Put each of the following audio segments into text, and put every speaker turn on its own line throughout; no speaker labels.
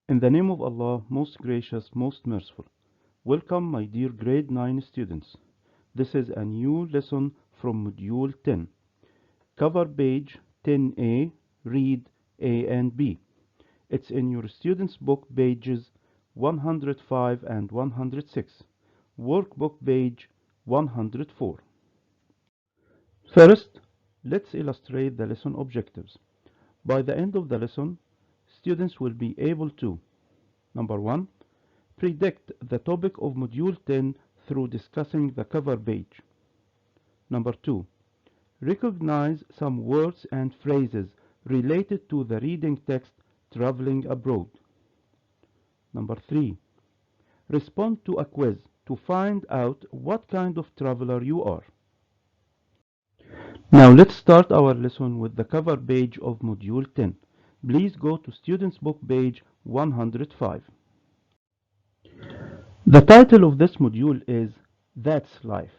In the name of Allah, most gracious, most merciful. Welcome, my dear grade 9 students. This is a new lesson from Module 10. Cover page 10A, read A and B. It's in your students' book pages 105 and 106. Workbook page 104. First, let's illustrate the lesson objectives. By the end of the lesson, students will be able to: Number 1. Predict the topic of Module 10 through discussing the cover page. Number 2. Recognize some words and phrases related to the reading text Traveling Abroad. Number 3. Respond to a quiz to find out what kind of traveler you are. Now let's start our lesson with the cover page of Module 10. Please go to Students Book page 105. The title of this module is That's Life.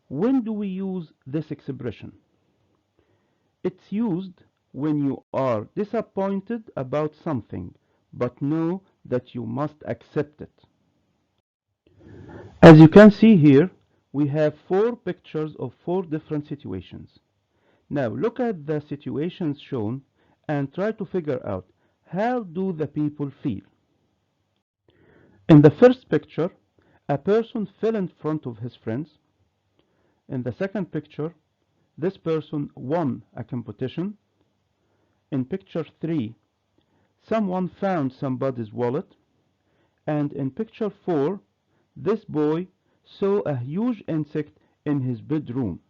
When do we use this expression? It's used when you are disappointed about something, but know that you must accept it. As you can see here, we have 4 pictures of 4 different situations. Now look at the situations shown and try to figure out how do the people feel. In the first picture, a person fell in front of his friends. In the second picture, this person won a competition. In picture 3, someone found somebody's wallet. And in picture 4, this boy saw a huge insect in his bedroom.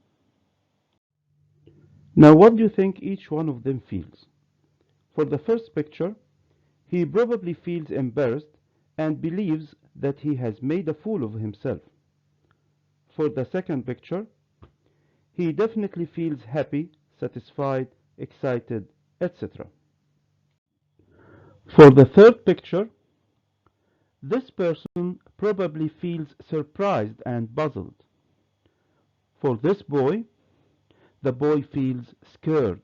Now what do you think each one of them feels? For the first picture, he probably feels embarrassed and believes that he has made a fool of himself. For the second picture, he definitely feels happy, satisfied, excited, etc. For the third picture, this person probably feels surprised and puzzled. For this boy, the boy feels scared.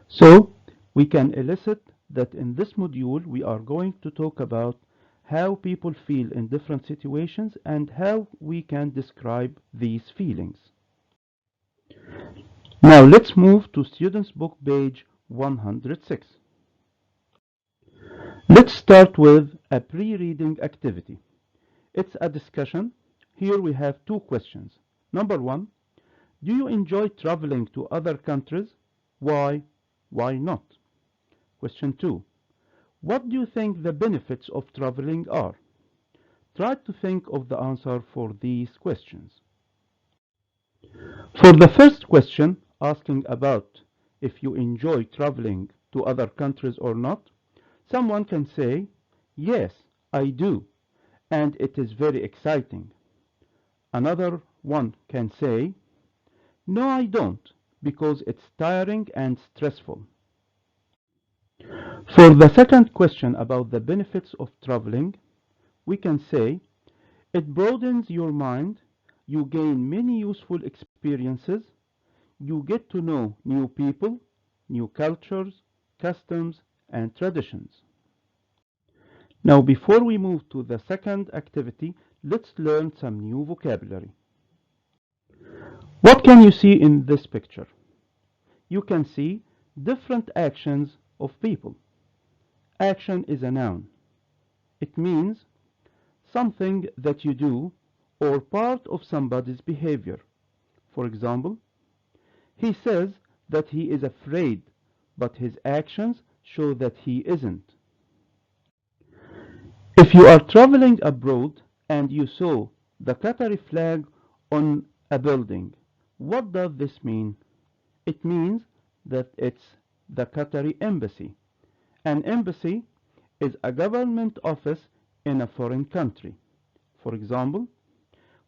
So, we can elicit that in this module we are going to talk about how people feel in different situations and how we can describe these feelings. Now let's move to Students Book page 106. Let's start with a pre-reading activity. It's a discussion. Here we have 2 questions. Number 1, do you enjoy traveling to other countries? Why? Why not? Question 2, what do you think the benefits of traveling are? Try to think of the answer for these questions. For the first question, asking about if you enjoy traveling to other countries or not, someone can say, yes, I do, and it is very exciting. Another one can say, no, I don't, because it's tiring and stressful. For the second question about the benefits of traveling, we can say, it broadens your mind, you gain many useful experiences, you get to know new people, new cultures, customs, and traditions. Now, before we move to the second activity, let's learn some new vocabulary. What can you see in this picture? You can see different actions of people. Action is a noun. It means something that you do or part of somebody's behavior. For example, he says that he is afraid, but his actions show that he isn't. If you are traveling abroad and you saw the Qatari flag on a building, what does this mean? It means that it's the Qatari embassy. An embassy is a government office in a foreign country. For example,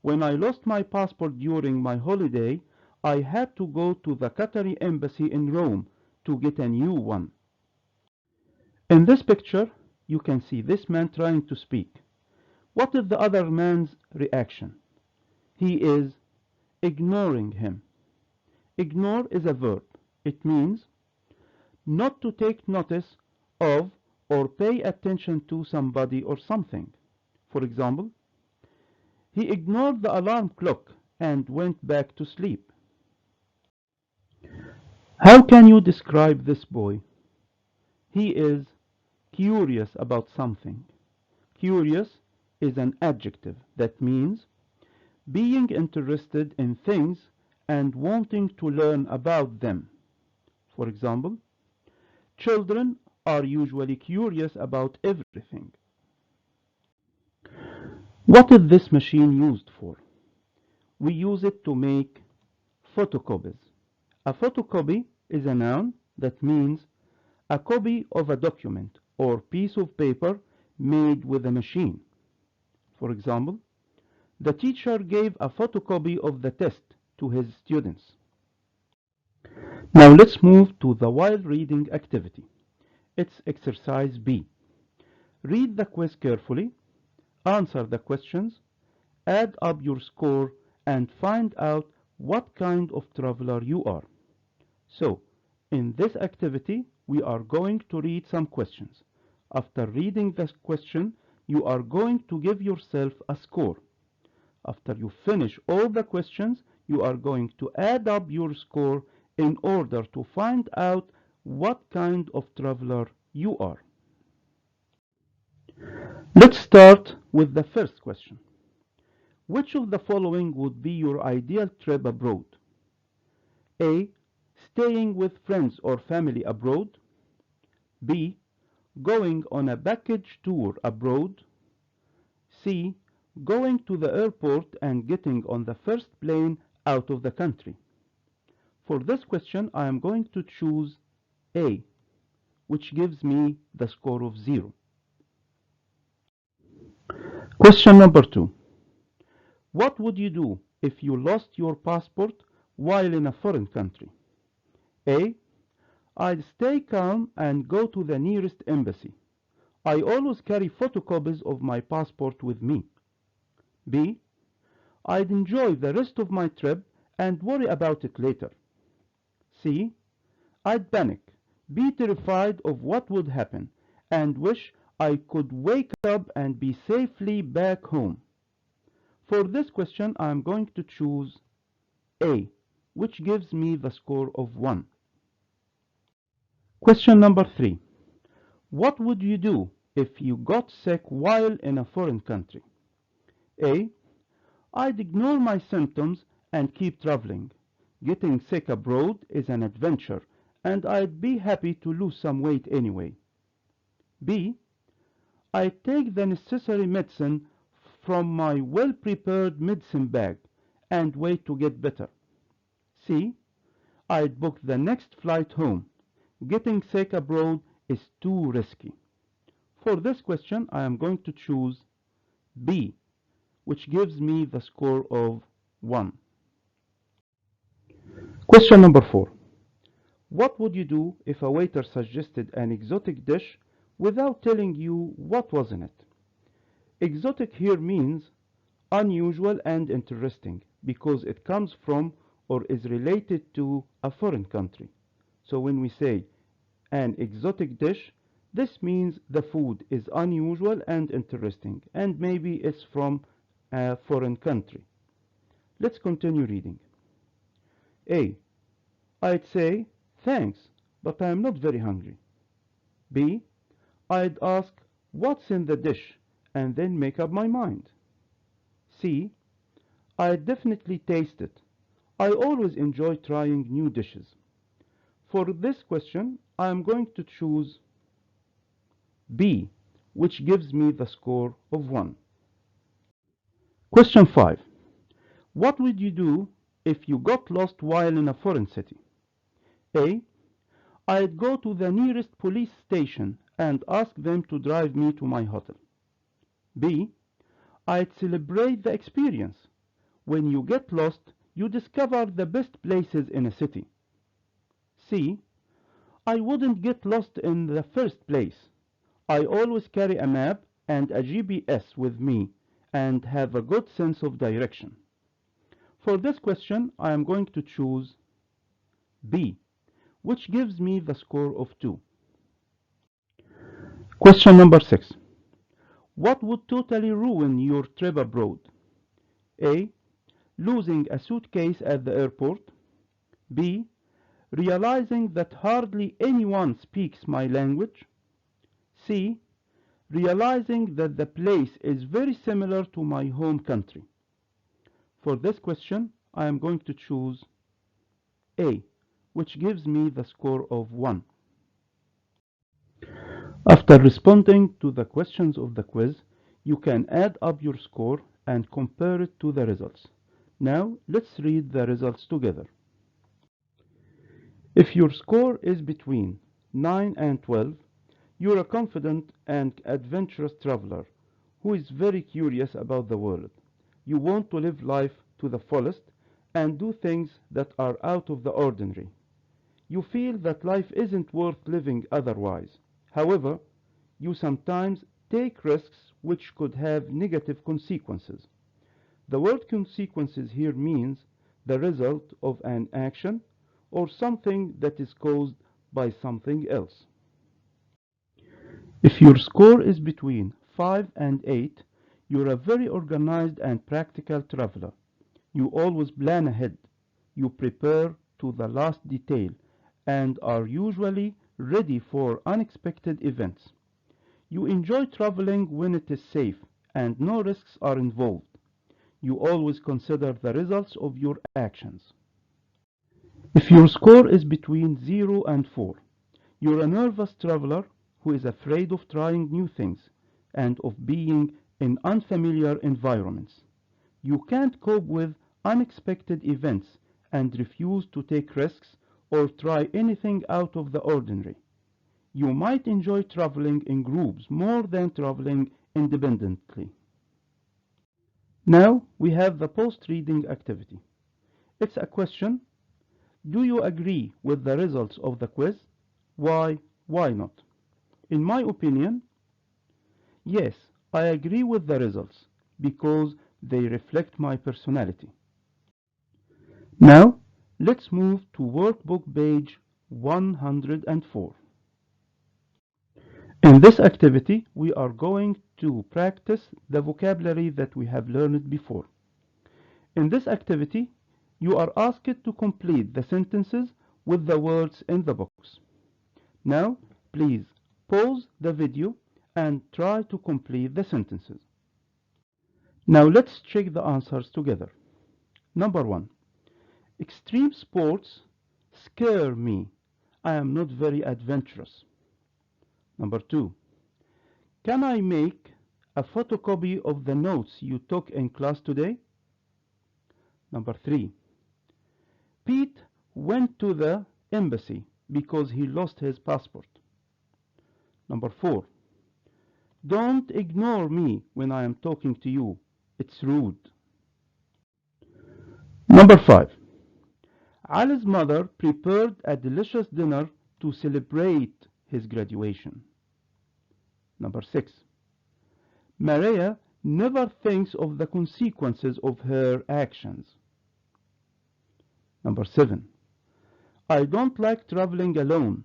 when I lost my passport during my holiday, I had to go to the Qatari embassy in Rome to get a new one. In this picture, you can see this man trying to speak. What is the other man's reaction? He is ignoring him. Ignore is a verb. It means not to take notice of or pay attention to somebody or something. For example, he ignored the alarm clock and went back to sleep. How can you describe this boy? He is curious about something. Curious is an adjective that means being interested in things and wanting to learn about them. For example, children are usually curious about everything. What is this machine used for? We use it to make photocopies. A photocopy is a noun that means a copy of a document or piece of paper made with a machine. For example, the teacher gave a photocopy of the test to his students. Now let's move to the while reading activity. It's exercise B. Read the quiz carefully, answer the questions, add up your score, and find out what kind of traveler you are. So, in this activity, we are going to read some questions. After reading the question, you are going to give yourself a score. After you finish all the questions, you are going to add up your score in order to find out what kind of traveler you are. Let's start with the first question. Which of the following would be your ideal trip abroad? A. Staying with friends or family abroad. B. Going on a package tour abroad. C. Going to the airport and getting on the first plane out of the country. For this question, I am going to choose A, which gives me the score of 0. Question number 2. What would you do if you lost your passport while in a foreign country? A. I'd stay calm and go to the nearest embassy. I always carry photocopies of my passport with me. B. I'd enjoy the rest of my trip and worry about it later. C. I'd panic, be terrified of what would happen, and wish I could wake up and be safely back home. For this question, I am going to choose A, which gives me the score of 1. Question number 3. What would you do if you got sick while in a foreign country? A. I'd ignore my symptoms and keep traveling. Getting sick abroad is an adventure, and I'd be happy to lose some weight anyway. B. I'd take the necessary medicine from my well-prepared medicine bag and wait to get better. C. I'd book the next flight home. Getting sick abroad is too risky. For this question, I am going to choose B, which gives me the score of 1. Question number 4. What would you do if a waiter suggested an exotic dish without telling you what was in it? Exotic here means unusual and interesting because it comes from or is related to a foreign country. So when we say an exotic dish, this means the food is unusual and interesting, and maybe it's from a foreign country. Let's continue reading. A. I'd say, thanks, but I am not very hungry. B. I'd ask, what's in the dish, and then make up my mind. C. I'd definitely taste it. I always enjoy trying new dishes. For this question, I am going to choose B, which gives me the score of 1. Question 5. What would you do if you got lost while in a foreign city? A. I'd go to the nearest police station and ask them to drive me to my hotel. B. I'd celebrate the experience. When you get lost, you discover the best places in a city. C. I wouldn't get lost in the first place. I always carry a map and a GPS with me and have a good sense of direction. For this question, I am going to choose B, which gives me the score of 2. Question number 6. What would totally ruin your trip abroad? A. Losing a suitcase at the airport. B. Realizing that hardly anyone speaks my language. C. Realizing that the place is very similar to my home country. For this question, I am going to choose A, which gives me the score of 1. After responding to the questions of the quiz, you can add up your score and compare it to the results. Now, let's read the results together. If your score is between 9 and 12, you're a confident and adventurous traveler who is very curious about the world. You want to live life to the fullest and do things that are out of the ordinary. You feel that life isn't worth living otherwise. However, you sometimes take risks which could have negative consequences. The word consequences here means the result of an action or something that is caused by something else. If your score is between 5 and 8, you're a very organized and practical traveler. You always plan ahead. You prepare to the last detail and are usually ready for unexpected events. You enjoy traveling when it is safe and no risks are involved. You always consider the results of your actions. If your score is between 0 and 4, you're a nervous traveler who is afraid of trying new things and of being in unfamiliar environments. You can't cope with unexpected events and refuse to take risks or try anything out of the ordinary. You might enjoy traveling in groups more than traveling independently. Now we have the post-reading activity. It's a question. Do you agree with the results of the quiz? Why? Why not? In my opinion, yes, I agree with the results because they reflect my personality. Now, let's move to workbook page 104. In this activity, we are going to practice the vocabulary that we have learned before. In this activity, you are asked to complete the sentences with the words in the box. Now, please pause the video and try to complete the sentences. Now let's check the answers together. Number 1. Extreme sports scare me. I am not very adventurous. Number 2. Can I make a photocopy of the notes you took in class today? Number 3. Pete went to the embassy because he lost his passport. Number 4. Don't ignore me when I am talking to you. It's rude. Number 5. Ali's mother prepared a delicious dinner to celebrate his graduation. Number 6. Maria never thinks of the consequences of her actions. Number 7. I don't like traveling alone.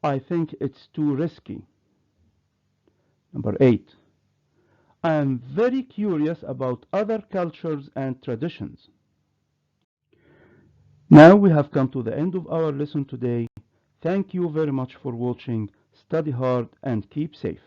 I think it's too risky. Number 8. I am very curious about other cultures and traditions. Now we have come to the end of our lesson today. Thank you very much for watching. Study hard and keep safe.